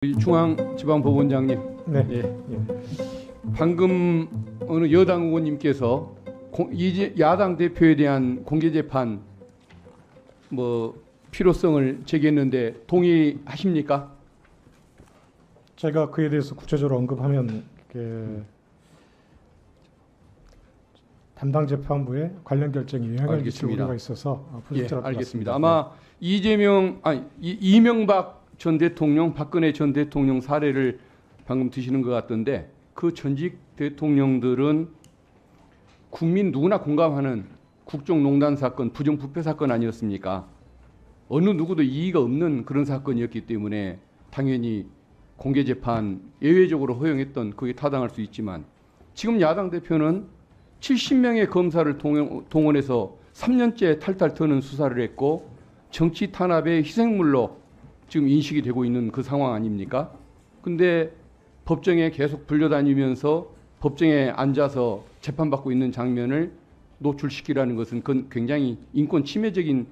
중앙지방법원장님, 네. 방금 어느 여당 의원님께서 이제 야당 대표에 대한 공개 재판 필요성을 제기했는데 동의하십니까? 제가 그에 대해서 구체적으로 언급하면 담당 재판부의 관련 결정이 영향을 미칠 우려가 있어서 알겠습니다. 아마 이명박 전 대통령, 박근혜 전 대통령 사례를 방금 드시는 것 같던데, 그 전직 대통령들은 국민 누구나 공감하는 국정농단 사건, 부정부패 사건 아니었습니까? 어느 누구도 이의가 없는 그런 사건이었기 때문에 당연히 공개 재판 예외적으로 허용했던, 그게 타당할 수 있지만, 지금 야당 대표는 70명의 검사를 동원해서 3년째 탈탈 터는 수사를 했고 정치 탄압의 희생물로 지금 인식이 되고 있는 그 상황 아닙니까? 근데 법정에 계속 불려다니면서 법정에 앉아서 재판받고 있는 장면을 노출시키라는 것은 그건 굉장히 인권 침해적인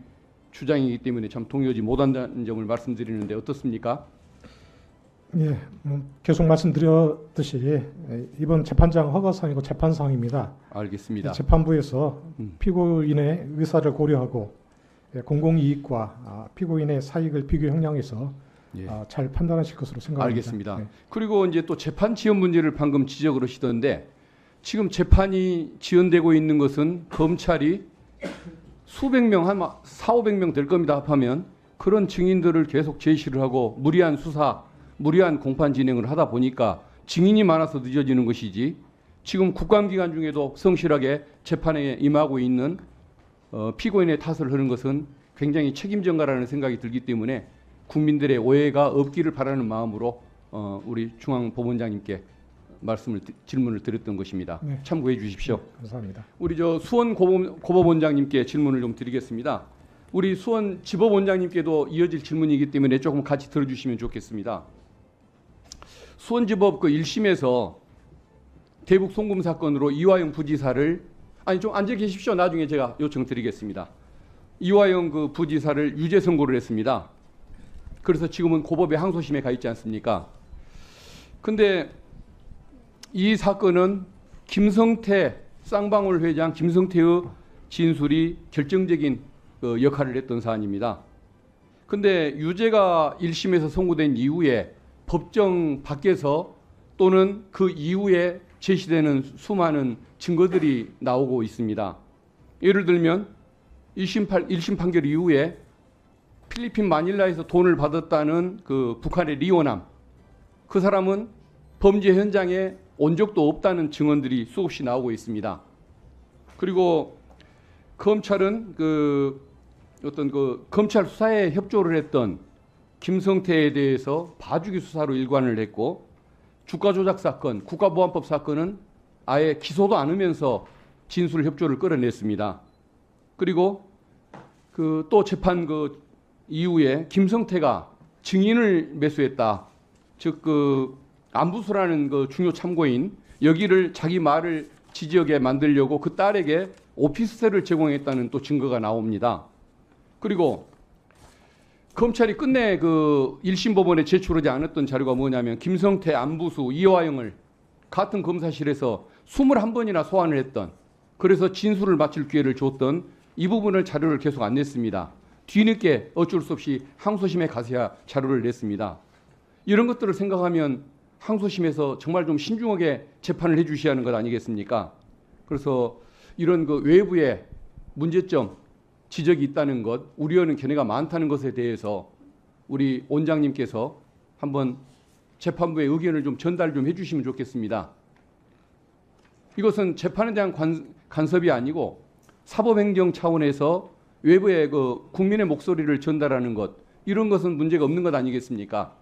주장이기 때문에 참 동의하지 못한다는 점을 말씀드리는데 어떻습니까? 예, 계속 말씀드렸듯이 이번 재판장 허가사항이고 재판사항입니다. 알겠습니다. 재판부에서 피고인의 의사를 고려하고 공공이익과 피고인의 사익을 비교 형량해서 잘 판단하실 것으로 생각합니다. 알겠습니다. 그리고 이제 또 재판 지연 문제를 방금 지적을 하시던데, 지금 재판이 지연되고 있는 것은 검찰이 수백 명, 한 400~500명 될 겁니다. 합하면 그런 증인들을 계속 제시를 하고 무리한 수사, 무리한 공판 진행을 하다 보니까 증인이 많아서 늦어지는 것이지, 지금 국감기간 중에도 성실하게 재판에 임하고 있는 피고인의 탓을 하는 것은 굉장히 책임전가라는 생각이 들기 때문에 국민들의 오해가 없기를 바라는 마음으로 우리 중앙법원장님께 질문을 드렸던 것입니다. 네. 참고해 주십시오. 네, 감사합니다. 우리 수원 고법원장님께 질문을 좀 드리겠습니다. 우리 수원 지법원장님께도 이어질 질문이기 때문에 조금 같이 들어주시면 좋겠습니다. 수원지법 1심에서 대북 송금 사건으로 이화영 부지사를, 좀 앉아 계십시오. 나중에 제가 요청드리겠습니다. 이화영 부지사를 유죄 선고를 했습니다. 그래서 지금은 고법의 항소심에 가 있지 않습니까? 근데 이 사건은 김성태 쌍방울 회장 김성태의 진술이 결정적인 역할을 했던 사안입니다. 근데 유죄가 1심에서 선고된 이후에 법정 밖에서 또는 그 이후에 제시되는 수많은 증거들이 나오고 있습니다. 예를 들면 1심 판결 이후에 필리핀 마닐라에서 돈을 받았다는 그 북한의 리오남, 그 사람은 범죄 현장에 온 적도 없다는 증언들이 수없이 나오고 있습니다. 그리고 검찰은 검찰 수사에 협조를 했던 김성태에 대해서 봐주기 수사로 일관을 했고, 주가 조작 사건, 국가보안법 사건은 아예 기소도 않으면서 진술 협조를 끌어냈습니다. 그리고 또 재판 이후에 김성태가 증인을 매수했다. 즉 안부수라는 중요 참고인, 여기를 자기 말을 지지하게 만들려고 그 딸에게 오피스텔을 제공했다는 또 증거가 나옵니다. 그리고 검찰이 끝내 1심 법원에 제출하지 않았던 자료가 뭐냐면, 김성태, 안부수, 이화영을 같은 검사실에서 21번이나 소환을 했던, 그래서 진술을 마칠 기회를 줬던 이 부분을 자료를 계속 안 냈습니다. 뒤늦게 어쩔 수 없이 항소심에 가서야 자료를 냈습니다. 이런 것들을 생각하면 항소심에서 정말 좀 신중하게 재판을 해 주셔야 하는 것 아니겠습니까? 그래서 이런 외부의 문제점, 지적이 있다는 것, 우려하는 견해가 많다는 것에 대해서 우리 원장님께서 한번 재판부의 의견을 좀 전달 좀 해주시면 좋겠습니다. 이것은 재판에 대한 간섭이 아니고 사법행정 차원에서 외부의 국민의 목소리를 전달하는 것, 이런 것은 문제가 없는 것 아니겠습니까?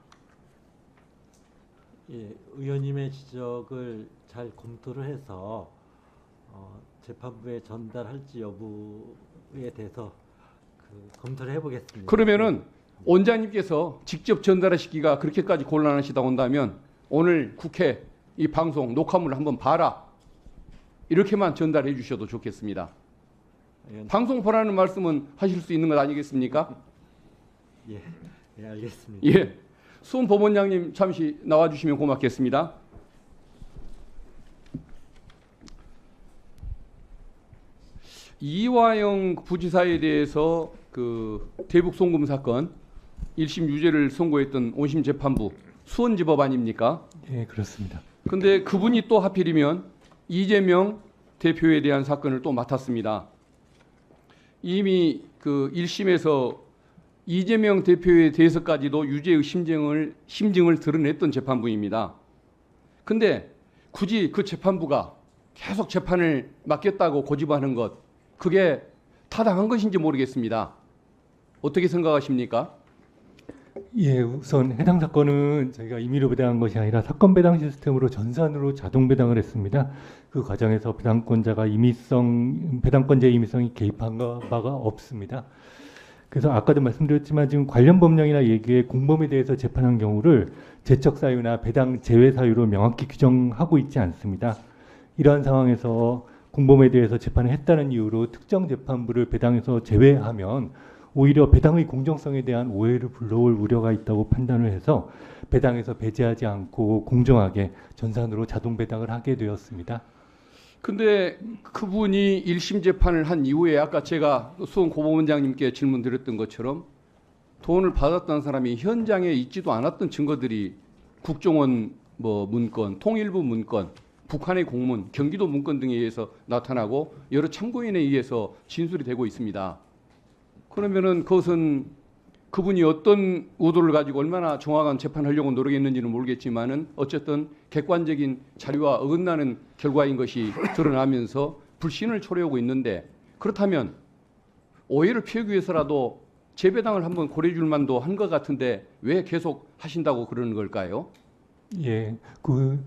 예, 의원님의 지적을 잘 검토를 해서 재판부에 전달할지 여부에 대해서 검토를 해보겠습니다. 그러면은 원장님께서 직접 전달하시기가 그렇게까지 곤란하시다 온다면 오늘 국회 이 방송 녹화물을 한번 봐라, 이렇게만 전달해 주셔도 좋겠습니다. 방송 보라는 말씀은 하실 수 있는 것 아니겠습니까? 예, 알겠습니다. 예. 수원 법원장님 잠시 나와주시면 고맙겠습니다. 이화영 부지사에 대해서 그 대북 송금 사건 1심 유죄를 선고했던 원심 재판부 수원지법 아닙니까? 예, 그렇습니다. 근데 그분이 또 하필이면 이재명 대표에 대한 사건을 또 맡았습니다. 이미 그 1심에서 이재명 대표에 대해서까지도 유죄의 심증을 드러냈던 재판부입니다. 근데 굳이 그 재판부가 계속 재판을 맡겼다고 고집하는 것, 그게 타당한 것인지 모르겠습니다. 어떻게 생각하십니까? 예, 우선 해당 사건은 저희가 임의로 배당한 것이 아니라 사건 배당 시스템으로 전산으로 자동 배당을 했습니다. 그 과정에서 배당권자의 임의성이 개입한 바가 없습니다. 그래서 아까도 말씀드렸지만 지금 관련 법령이나 예규에 공범에 대해서 재판한 경우를 제적 사유나 배당 제외 사유로 명확히 규정하고 있지 않습니다. 이러한 상황에서 공범에 대해서 재판을 했다는 이유로 특정 재판부를 배당에서 제외하면 오히려 배당의 공정성에 대한 오해를 불러올 우려가 있다고 판단을 해서 배당에서 배제하지 않고 공정하게 전산으로 자동 배당을 하게 되었습니다. 근데 그분이 1심 재판을 한 이후에 아까 제가 수원 고법원장님께 질문 드렸던 것처럼 돈을 받았던 사람이 현장에 있지도 않았던 증거들이 국정원 문건, 통일부 문건, 북한의 공문, 경기도 문건 등에 의해서 나타나고 여러 참고인에 의해서 진술이 되고 있습니다. 그러면은 그것은 그분이 어떤 의도를 가지고 얼마나 정확한 재판하려고 노력했는지는 모르겠지만은 어쨌든 객관적인 자료와 어긋나는 결과인 것이 드러나면서 불신을 초래하고 있는데, 그렇다면 오해를 피하기 위해서라도 재배당을 한번 고려해 줄 만도 한 것 같은데 왜 계속 하신다고 그러는 걸까요? 예, 그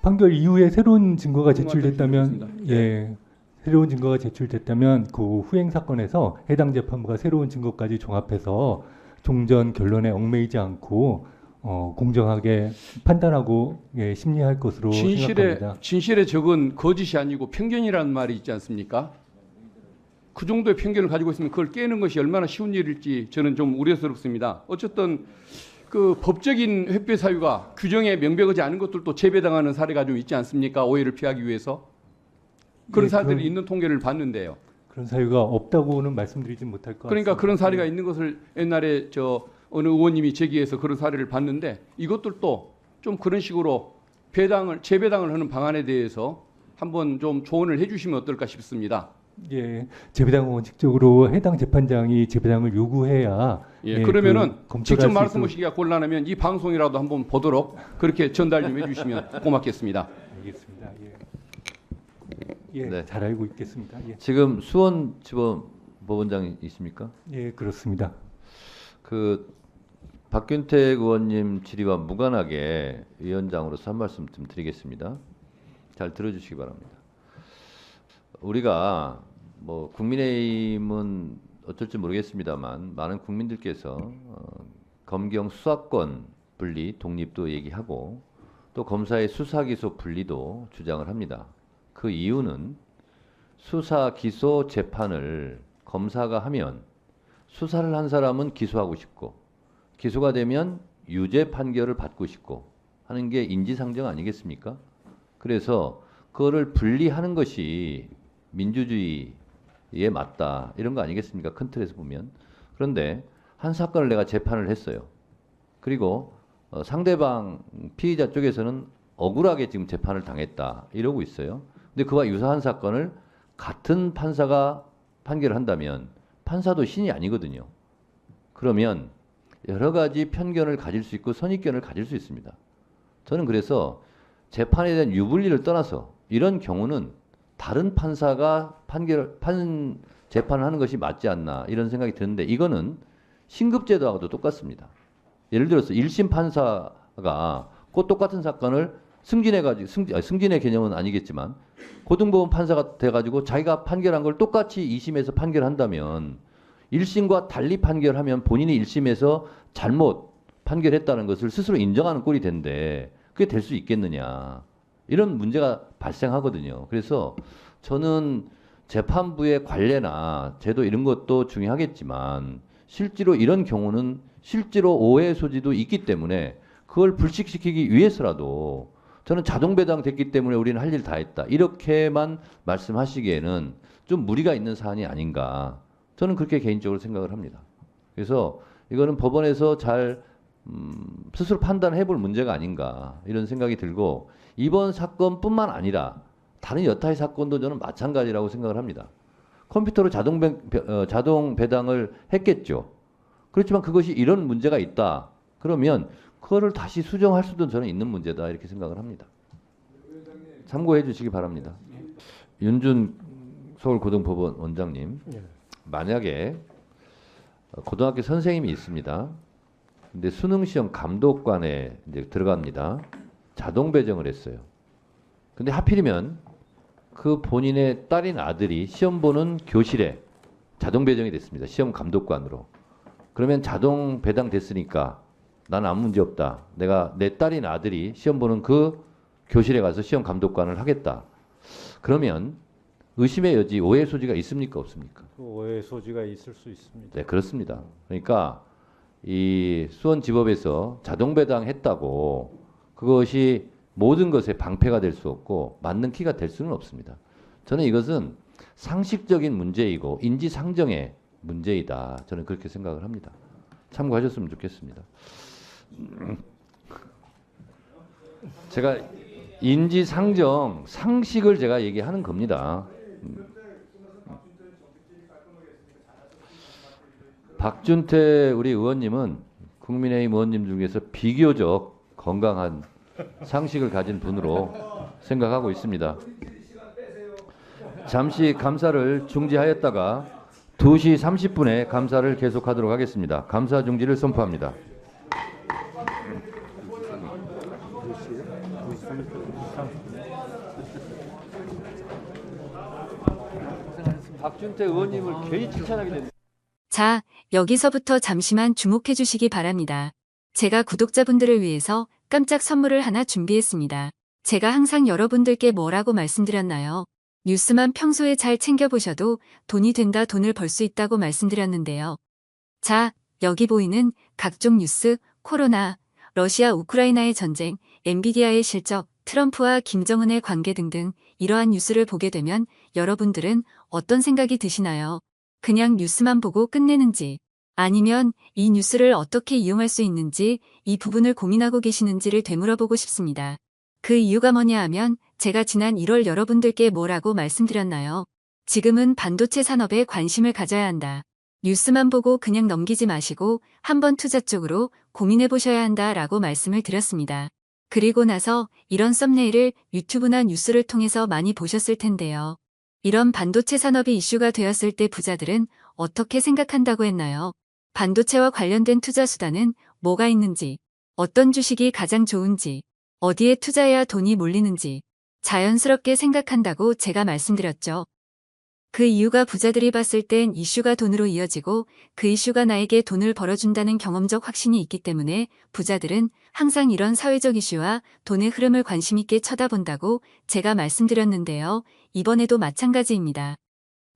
판결 이후에 새로운 증거가 제출됐다면, 예, 새로운 증거가 제출됐다면 그 후행 사건에서 해당 재판부가 새로운 증거까지 종합해서 종전 결론에 얽매이지 않고 공정하게 판단하고 심리할 것으로 생각합니다. 진실에 적은 거짓이 아니고 편견이라는 말이 있지 않습니까? 그 정도의 편견을 가지고 있으면 그걸 깨는 것이 얼마나 쉬운 일일지 저는 좀 우려스럽습니다. 어쨌든 그 법적인 회피 사유가 규정에 명백하지 않은 것들도 재배당하는 사례가 좀 있지 않습니까? 오해를 피하기 위해서. 그런 사례들이 있는 통계를 봤는데요. 그런 사유가 없다고는 말씀드리지 못할 것 같습니다. 그러니까 그런 사례가 있는 것을 옛날에 어느 의원님이 제기해서 그런 사례를 봤는데, 이것들도 좀 그런 식으로 재배당을 하는 방안에 대해서 한번 좀 조언을 해주시면 어떨까 싶습니다. 예, 재배당은 원칙적으로 해당 재판장이 재배당을 요구해야. 예, 그러면은 직접 검토를 말씀하시기가 곤란하면 이 방송이라도 한번 보도록 그렇게 전달 좀 해주시면 고맙겠습니다. 알겠습니다. 예, 네. 잘 알고 있겠습니다. 예, 지금 수원지법 법원장이십니까? 예, 그렇습니다. 그 박균택 의원님 질의와 무관하게 위원장으로서 한 말씀 좀 드리겠습니다. 잘 들어주시기 바랍니다. 우리가 국민의힘은 어쩔지 모르겠습니다만 많은 국민들께서 검경 수사권 분리, 독립도 얘기하고 또 검사의 수사 기소 분리도 주장을 합니다. 그 이유는 수사, 기소, 재판을 검사가 하면 수사를 한 사람은 기소하고 싶고 기소가 되면 유죄 판결을 받고 싶고 하는 게 인지상정 아니겠습니까? 그래서 그거를 분리하는 것이 민주주의에 맞다 이런 거 아니겠습니까? 큰 틀에서 보면. 그런데 한 사건을 내가 재판을 했어요. 그리고 상대방 피의자 쪽에서는 억울하게 지금 재판을 당했다 이러고 있어요. 근데 그와 유사한 사건을 같은 판사가 판결을 한다면 판사도 신이 아니거든요. 그러면 여러 가지 편견을 가질 수 있고 선입견을 가질 수 있습니다. 저는 그래서 재판에 대한 유불리를 떠나서 이런 경우는 다른 판사가 재판을 하는 것이 맞지 않나 이런 생각이 드는데, 이거는 신급제도하고도 똑같습니다. 예를 들어서 1심 판사가 그 똑같은 사건을 승진의 개념은 아니겠지만 고등법원 판사가 돼가지고 자기가 판결한 걸 똑같이 2심에서 판결한다면 1심과 달리 판결하면 본인이 1심에서 잘못 판결했다는 것을 스스로 인정하는 꼴이 된데 그게 될 수 있겠느냐 이런 문제가 발생하거든요. 그래서 저는 재판부의 관례나 제도 이런 것도 중요하겠지만 실제로 이런 경우는 실제로 오해 소지도 있기 때문에 그걸 불식시키기 위해서라도 저는 자동 배당 됐기 때문에 우리는 할 일 다 했다. 이렇게만 말씀하시기에는 좀 무리가 있는 사안이 아닌가. 저는 그렇게 개인적으로 생각을 합니다. 그래서 이거는 법원에서 잘 스스로 판단해 볼 문제가 아닌가 이런 생각이 들고 이번 사건뿐만 아니라 다른 여타의 사건도 저는 마찬가지라고 생각을 합니다. 컴퓨터로 자동 배당을 했겠죠. 그렇지만 그것이 이런 문제가 있다. 그러면 그거를 다시 수정할 수도 저는 있는 문제다 이렇게 생각을 합니다. 참고해 주시기 바랍니다. 윤준 서울고등법원 원장님, 만약에 고등학교 선생님이 있습니다. 근데 수능시험 감독관에 이제 들어갑니다. 자동 배정을 했어요. 근데 하필이면 그 본인의 딸인 아들이 시험 보는 교실에 자동 배정이 됐습니다. 시험 감독관으로. 그러면 자동 배당 됐으니까 나는 아무 문제 없다. 내가 내 딸인 아들이 시험 보는 그 교실에 가서 시험 감독관을 하겠다. 그러면 의심의 여지, 오해 소지가 있습니까? 없습니까? 그 오해 소지가 있을 수 있습니다. 네, 그렇습니다. 그러니까 이 수원지법에서 자동 배당했다고 그것이 모든 것에 방패가 될 수 없고 맞는 키가 될 수는 없습니다. 저는 이것은 상식적인 문제이고 인지상정의 문제이다. 저는 그렇게 생각을 합니다. 참고하셨으면 좋겠습니다. 제가 인지상정, 상식을 제가 얘기하는 겁니다. 박준태 우리 의원님은 국민의힘 의원님 중에서 비교적 건강한 상식을 가진 분으로 생각하고 있습니다. 잠시 감사를 중지하였다가 2시 30분에 감사를 계속하도록 하겠습니다. 감사 중지를 선포합니다. 박준태 의원님을 괜히 칭찬하게 됐네요. 자, 여기서부터 잠시만 주목해 주시기 바랍니다. 제가 구독자분들을 위해서 깜짝 선물을 하나 준비했습니다. 제가 항상 여러분들께 뭐라고 말씀드렸나요? 뉴스만 평소에 잘 챙겨보셔도 돈이 된다, 돈을 벌 수 있다고 말씀드렸는데요. 자, 여기 보이는 각종 뉴스, 코로나, 러시아 우크라이나의 전쟁, 엔비디아의 실적, 트럼프와 김정은의 관계 등등 이러한 뉴스를 보게 되면 여러분들은 어떤 생각이 드시나요? 그냥 뉴스만 보고 끝내는지, 아니면 이 뉴스를 어떻게 이용할 수 있는지 이 부분을 고민하고 계시는지를 되물어보고 싶습니다. 그 이유가 뭐냐 하면 제가 지난 1월 여러분들께 뭐라고 말씀드렸나요? 지금은 반도체 산업에 관심을 가져야 한다. 뉴스만 보고 그냥 넘기지 마시고 한번 투자 쪽으로 고민해 보셔야 한다라고 말씀을 드렸습니다. 그리고 나서 이런 썸네일을 유튜브나 뉴스를 통해서 많이 보셨을 텐데요. 이런 반도체 산업이 이슈가 되었을 때 부자들은 어떻게 생각한다고 했나요? 반도체와 관련된 투자 수단은 뭐가 있는지, 어떤 주식이 가장 좋은지, 어디에 투자해야 돈이 몰리는지 자연스럽게 생각한다고 제가 말씀드렸죠. 그 이유가 부자들이 봤을 땐 이슈가 돈으로 이어지고 그 이슈가 나에게 돈을 벌어준다는 경험적 확신이 있기 때문에 부자들은 항상 이런 사회적 이슈와 돈의 흐름을 관심 있게 쳐다본다고 제가 말씀드렸는데요. 이번에도 마찬가지입니다.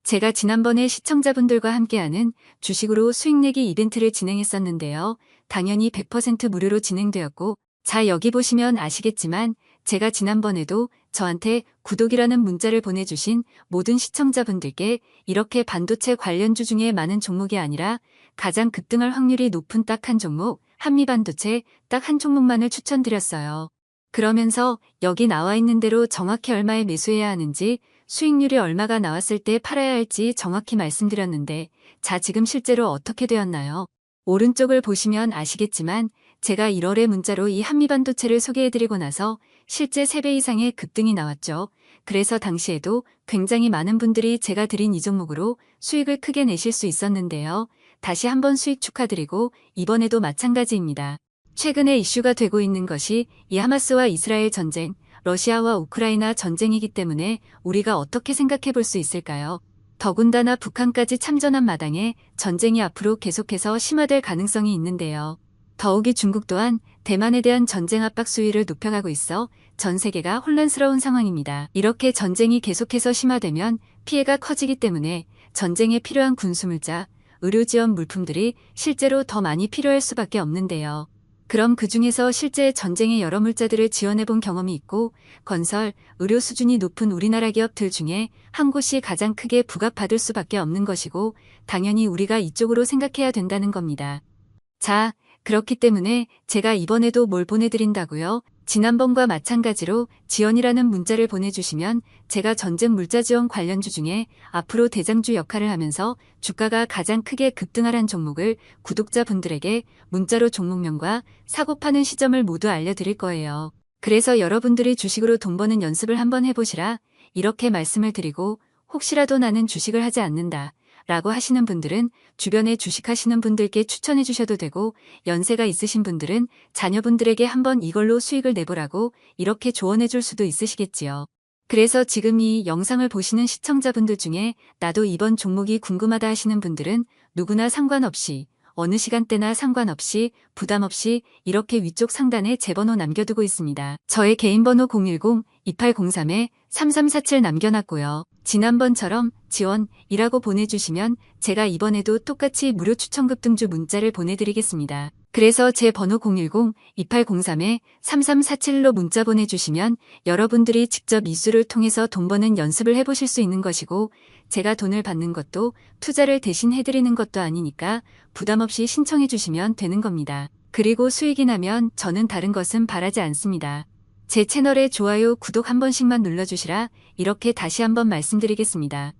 제가 지난번에 시청자분들과 함께하는 주식으로 수익 내기 이벤트를 진행했었는데요. 당연히 100% 무료로 진행되었고, 자, 여기 보시면 아시겠지만 제가 지난번에도 저한테 구독이라는 문자를 보내주신 모든 시청자분들께 이렇게 반도체 관련주 중에 많은 종목이 아니라 가장 급등할 확률이 높은 딱 한 종목, 한미반도체 딱 한 종목만을 추천드렸어요. 그러면서 여기 나와 있는 대로 정확히 얼마에 매수해야 하는지, 수익률이 얼마가 나왔을 때 팔아야 할지 정확히 말씀드렸는데, 자, 지금 실제로 어떻게 되었나요? 오른쪽을 보시면 아시겠지만 제가 1월에 문자로 이 한미반도체를 소개해드리고 나서 실제 3배 이상의 급등이 나왔죠. 그래서 당시에도 굉장히 많은 분들이 제가 드린 이 종목으로 수익을 크게 내실 수 있었는데요. 다시 한번 수익 축하드리고 이번에도 마찬가지입니다. 최근에 이슈가 되고 있는 것이 이 하마스와 이스라엘 전쟁, 러시아와 우크라이나 전쟁이기 때문에 우리가 어떻게 생각해 볼 수 있을까요? 더군다나 북한까지 참전한 마당에 전쟁이 앞으로 계속해서 심화될 가능성이 있는데요. 더욱이 중국 또한 대만에 대한 전쟁 압박 수위를 높여가고 있어 전 세계가 혼란스러운 상황입니다. 이렇게 전쟁이 계속해서 심화되면 피해가 커지기 때문에 전쟁에 필요한 군수물자, 의료 지원 물품들이 실제로 더 많이 필요할 수밖에 없는데요. 그럼 그 중에서 실제 전쟁의 여러 물자들을 지원해 본 경험이 있고 건설, 의료 수준이 높은 우리나라 기업들 중에 한 곳이 가장 크게 부각받을 수밖에 없는 것이고 당연히 우리가 이쪽으로 생각해야 된다는 겁니다. 자, 그렇기 때문에 제가 이번에도 뭘 보내드린다고요? 지난번과 마찬가지로 지원이라는 문자를 보내주시면 제가 전쟁 물자 지원 관련주 중에 앞으로 대장주 역할을 하면서 주가가 가장 크게 급등하란 종목을 구독자분들에게 문자로 종목명과 사고 파는 시점을 모두 알려드릴 거예요. 그래서 여러분들이 주식으로 돈 버는 연습을 한번 해보시라 이렇게 말씀을 드리고 혹시라도 나는 주식을 하지 않는다 라고 하시는 분들은 주변에 주식하시는 분들께 추천해 주셔도 되고 연세가 있으신 분들은 자녀분들에게 한번 이걸로 수익을 내보라고 이렇게 조언해 줄 수도 있으시겠지요. 그래서 지금 이 영상을 보시는 시청자분들 중에 나도 이번 종목이 궁금하다 하시는 분들은 누구나 상관없이 어느 시간대나 상관없이 부담 없이 이렇게 위쪽 상단에 제 번호 남겨두고 있습니다. 저의 개인 번호 010-2803-3347 남겨놨고요. 지난번처럼 지원이라고 보내주시면 제가 이번에도 똑같이 무료 추천급 등주 문자를 보내드리겠습니다. 그래서 제 번호 010-2803-3347로 문자 보내주시면 여러분들이 직접 이수를 통해서 돈 버는 연습을 해보실 수 있는 것이고 제가 돈을 받는 것도 투자를 대신 해드리는 것도 아니니까 부담 없이 신청해 주시면 되는 겁니다. 그리고 수익이 나면 저는 다른 것은 바라지 않습니다. 제 채널에 좋아요, 구독 한 번씩만 눌러주시라 이렇게 다시 한번 말씀드리겠습니다.